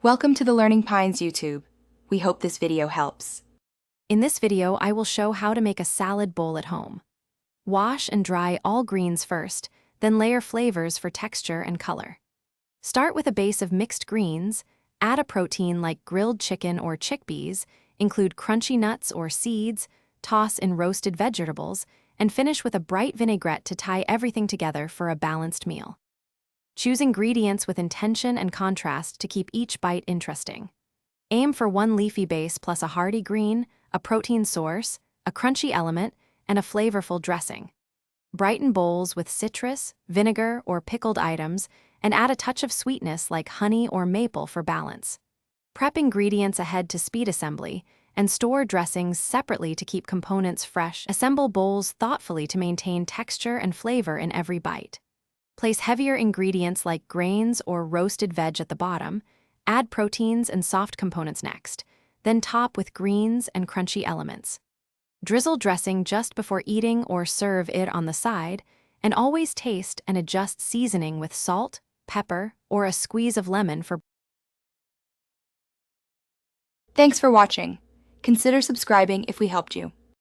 Welcome to the Learning Pines YouTube. We hope this video helps. In this video, I will show how to make a salad bowl at home. Wash and dry all greens first, then layer flavors for texture and color. Start with a base of mixed greens, add a protein like grilled chicken or chickpeas, include crunchy nuts or seeds, toss in roasted vegetables, and finish with a bright vinaigrette to tie everything together for a balanced meal. Choose ingredients with intention and contrast to keep each bite interesting. Aim for one leafy base plus a hearty green, a protein source, a crunchy element, and a flavorful dressing. Brighten bowls with citrus, vinegar, or pickled items, and add a touch of sweetness like honey or maple for balance. Prep ingredients ahead to speed assembly, and store dressings separately to keep components fresh. Assemble bowls thoughtfully to maintain texture and flavor in every bite. Place heavier ingredients like grains or roasted veg at the bottom, add proteins and soft components next, then top with greens and crunchy elements. Drizzle dressing just before eating or serve it on the side, and always taste and adjust seasoning with salt, pepper, or a squeeze of lemon for. Thanks for watching. Consider subscribing if we helped you.